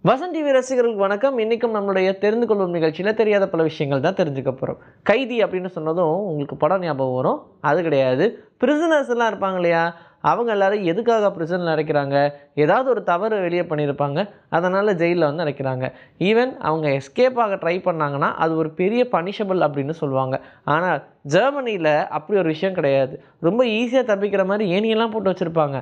Vasan TV ரசிகர்களுக்கு வணக்கம். இன்றைக்கும் நம்மளுடைய தெரிந்து கொள்ளும் நிகழ்ச்சியில் தெரியாத பல விஷயங்கள் தான் தெரிஞ்சுக்க போகிறோம். கைதி அப்படின்னு சொன்னதும் உங்களுக்கு படம் ஞாபகம் வரும். அது கிடையாது. பிரிசனர்ஸ்லாம் இருப்பாங்க இல்லையா, அவங்க எல்லோரும் எதுக்காக ப்ரிசனில் அடைக்கிறாங்க? ஏதாவது ஒரு தவறு வெளியே பண்ணியிருப்பாங்க, அதனால் ஜெயிலில் வந்து அடைக்கிறாங்க. ஈவன் அவங்க எஸ்கேப் ஆக ட்ரை பண்ணாங்கன்னா அது ஒரு பெரிய பனிஷபிள் அப்படின்னு சொல்லுவாங்க. ஆனால் ஜெர்மனியில் அப்படி ஒரு விஷயம் கிடையாது. ரொம்ப ஈஸியாக தப்பிக்கிற மாதிரி ஏணியெல்லாம் போட்டு வச்சுருப்பாங்க.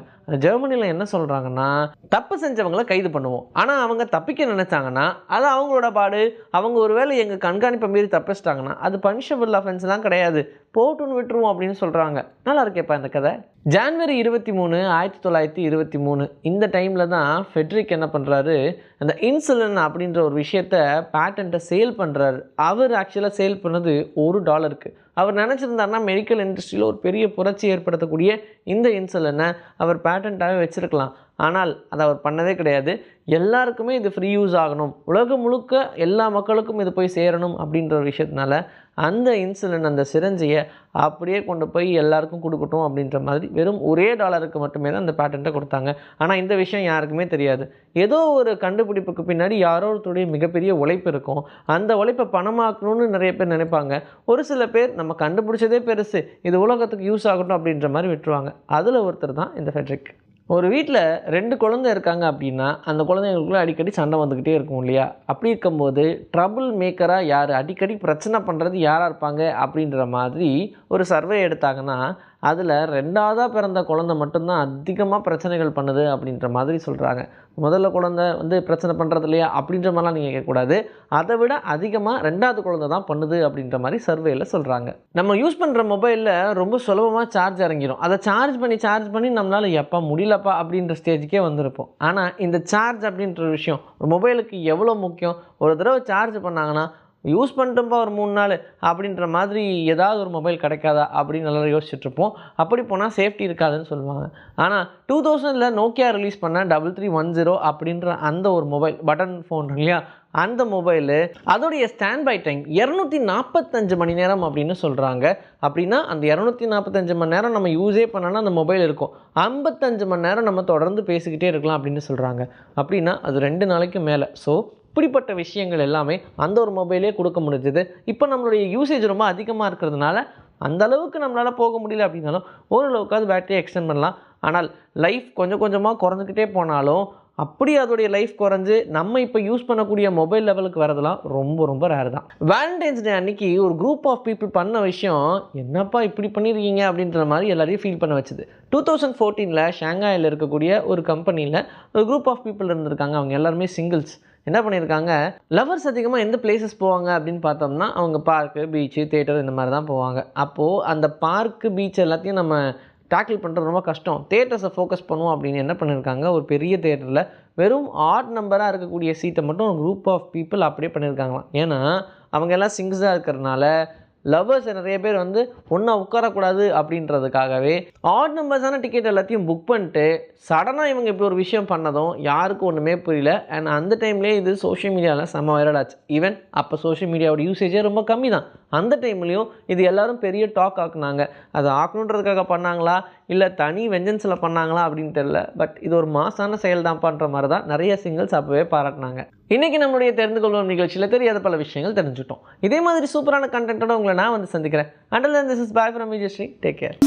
ஜெர்மனியில் என்ன சொல்கிறாங்கன்னா, தப்பு செஞ்சவங்களை கைது பண்ணுவோம், ஆனால் அவங்க தப்பிக்க நினச்சாங்கன்னா அது அவங்களோட பாடு. அவங்க ஒரு வேளை எங்கள் கண்காணிப்பை மீறி தப்பிச்சிட்டாங்கன்னா அது பனிஷபிள் அஃபென்ஸ்லாம் கிடையாது, போட்டுன்னு விட்டுருவோம் அப்படின்னு சொல்கிறாங்க. நல்லா இருக்கேப்பா இந்த கதை. ஜான்வரி 23, 1923 இந்த டைமில் தான் ஃபெட்ரிக் என்ன பண்ணுறாரு, அந்த இன்சுலின் அப்படின்ற ஒரு விஷயத்தை பேட்டண்ட்டை சேல் பண்ணுறாரு. அவர் ஆக்சுவலாக சேல் பண்ணது $1. அவர் நினச்சிருந்தாருன்னா மெடிக்கல் இண்டஸ்ட்ரியில் ஒரு பெரிய புரட்சி ஏற்படுத்தக்கூடிய இந்த இன்சுலினை அவர் பேட்டண்ட்டாகவே வச்சுருக்கலாம். ஆனால் அதை அவர் பண்ணதே கிடையாது. எல்லாருக்குமே இது ஃப்ரீ யூஸ் ஆகணும், உலகம் முழுக்க எல்லா மக்களுக்கும் இது போய் சேரணும் அப்படின்ற ஒரு விஷயத்தினால அந்த இன்சுலின், அந்த சிரஞ்சியை அப்படியே கொண்டு போய் எல்லாருக்கும் கொடுக்கட்டும் அப்படின்ற மாதிரி வெறும் $1 மட்டுமே தான் அந்த பேட்டண்ட்டை கொடுத்தாங்க. ஆனால் இந்த விஷயம் யாருக்குமே தெரியாது. ஏதோ ஒரு கண்டுபிடிப்புக்கு பின்னாடி யாரோ ஒருத்தருடைய மிகப்பெரிய உழைப்பு இருக்கும். அந்த உழைப்பை பணமாக்கணும்னு நிறைய பேர் நினைப்பாங்க. ஒரு சில பேர் நம்ம கண்டுபிடிச்சதே பெருசு, இது உலகத்துக்கு யூஸ் ஆகட்டும் அப்படின்ற மாதிரி விட்டுருவாங்க. அதில் ஒருத்தர் தான் இந்த ஃபெட்ரிக். ஒரு வீட்டில் 2 குழந்தை இருக்காங்க அப்படின்னா அந்த குழந்தைங்களுக்குள்ள அடிக்கடி சண்டை வந்துக்கிட்டே இருக்கும் இல்லையா? அப்படி இருக்கும்போது ட்ரபுள் மேக்கராக யார், அடிக்கடி பிரச்சனை பண்ணுறது யாராக இருப்பாங்க அப்படின்ற மாதிரி ஒரு சர்வே எடுத்தாங்கன்னா அதில் 2ஆவதாக பிறந்த குழந்தை மட்டும்தான் அதிகமாக பிரச்சனைகள் பண்ணுது அப்படின்ற மாதிரி சொல்கிறாங்க. முதல்ல குழந்தை வந்து பிரச்சனை பண்ணுறது இல்லையா அப்படின்ற மாதிரிலாம் நீங்கள் கேட்கக்கூடாது. அதை விட அதிகமாக 2ஆவது குழந்தை தான் பண்ணுது அப்படின்ற மாதிரி சர்வேயில் சொல்கிறாங்க. நம்ம யூஸ் பண்ணுற மொபைலில் ரொம்ப சுலபமாக சார்ஜ் இறங்கிடும். அதை சார்ஜ் பண்ணி நம்மளால் எப்போ முடியலப்பா அப்படின்ற ஸ்டேஜுக்கே வந்திருப்போம். ஆனால் இந்த சார்ஜ் அப்படின்ற விஷயம் ஒரு மொபைலுக்கு எவ்வளோ முக்கியம். ஒரு தடவை சார்ஜ் பண்ணாங்கன்னா யூஸ் பண்ணிட்டோம்ப்பா ஒரு 3 நாள் அப்படின்ற மாதிரி ஏதாவது ஒரு மொபைல் கிடைக்காதா அப்படின்னு நல்லா யோசிச்சுட்ருப்போம். அப்படி போனால் சேஃப்டி இருக்காதுன்னு சொல்லுவாங்க. ஆனால் 2000 நோக்கியா ரிலீஸ் பண்ண 3310 அப்படின்ற அந்த ஒரு மொபைல், பட்டன் ஃபோன் இல்லையா, அந்த மொபைலு அதோடைய ஸ்டாண்ட் பை டைம் 245 மணி நேரம் அப்படின்னு சொல்கிறாங்க. அப்படின்னா அந்த 245 மணி நேரம் நம்ம யூஸே பண்ணோன்னா அந்த மொபைல் இருக்கும். 55 மணி நேரம் நம்ம தொடர்ந்து பேசிக்கிட்டே இருக்கலாம் அப்படின்னு சொல்கிறாங்க. அப்படின்னா அது 2 நாளைக்கு மேலே. ஸோ இப்படிப்பட்ட விஷயங்கள் எல்லாமே அந்த ஒரு மொபைலே கொடுக்க முடிஞ்சது. இப்போ நம்மளுடைய யூசேஜ் ரொம்ப அதிகமாக இருக்கிறதுனால அந்த அளவுக்கு நம்மளால் போக முடியல அப்படின்னாலும் ஓரளவுக்காவது பேட்டரியை எக்ஸ்டெண்ட் பண்ணலாம். ஆனால் லைஃப் கொஞ்சம் கொஞ்சமாக குறைஞ்சிக்கிட்டே போனாலும் அப்படி அதோடைய லைஃப் குறைஞ்சு நம்ம இப்போ யூஸ் பண்ணக்கூடிய மொபைல் லெவலுக்கு வரதெல்லாம் ரொம்ப ரொம்ப ரேர் தான். வேலண்டைன்ஸ் டே அன்னைக்கு ஒரு குரூப் ஆஃப் பீப்புள் பண்ண விஷயம் என்னப்பா இப்படி பண்ணியிருக்கீங்க அப்படின்ற மாதிரி எல்லாரையும் ஃபீல் பண்ண வச்சுது. 2014 ஷாங்காயில் இருக்கக்கூடிய ஒரு கம்பெனியில் ஒரு குரூப் ஆஃப் பீப்புள் இருந்திருக்காங்க. அவங்க எல்லாருமே சிங்கிள்ஸ். என்ன பண்ணியிருக்காங்க, லவர்ஸ் அதிகமாக எந்த பிளேசஸ் போவாங்க அப்படின்னு பார்த்தோம்னா அவங்க பார்க்கு, பீச்சு, தியேட்டர் இந்த மாதிரி தான் போவாங்க. அப்போது அந்த பார்க்கு, பீச் எல்லாத்தையும் நம்ம டேக்கிள் பண்ணுறது ரொம்ப கஷ்டம். தியேட்டர்ஸை ஃபோக்கஸ் பண்ணுவோம் அப்படின்னு என்ன பண்ணியிருக்காங்க, ஒரு பெரிய தியேட்டரில் வெறும் ஆட் நம்பராக இருக்கக்கூடிய சீட்டை மட்டும் ஒரு குரூப் ஆஃப் பீப்புள் அப்படியே பண்ணியிருக்காங்களாம். ஏன்னா அவங்க எல்லாம் சிங்கிள்ஸாக இருக்கிறதுனால லவ்வர்ஸ் நிறைய பேர் வந்து ஒன்றா உட்காரக்கூடாது அப்படின்றதுக்காகவே ஆட் நம்பர்ஸான டிக்கெட் எல்லாத்தையும் புக் பண்ணிட்டு சடனாக இவங்க இப்படி ஒரு விஷயம் பண்ணதும் யாருக்கும் ஒன்றுமே புரியல. அண்ட் அந்த டைம்லேயே இது சோஷியல் மீடியாவில் செம்ம வைரல் ஆச்சு. ஈவன் அப்போ சோஷியல் மீடியாவோட யூசேஜே ரொம்ப கம்மி தான். அந்த டைம்லேயும் இது எல்லோரும் பெரிய டாக் ஆக்குனாங்க. அதை ஆக்கணுன்றதுக்காக பண்ணாங்களா இல்லை தனி வெஞ்சன்ஸில் பண்ணாங்களா அப்படின்னு தெரியல. பட் இது ஒரு மாசான செயல் தான் பண்ணுற மாதிரி தான் நிறைய சிங்கிள்ஸ் அப்போவே பாராட்டினாங்க. இன்றைக்கி நம்மளுடைய தெரிந்து கொள்ளும் நிகழ்ச்சியில் தெரியாத பல விஷயங்கள் தெரிஞ்சுட்டோம். இதே மாதிரி சூப்பரான கண்டென்ட்டோட உங்களை நான் வந்து சந்திக்கிறேன். Until then, this is bye from Vijay Sri. Take care.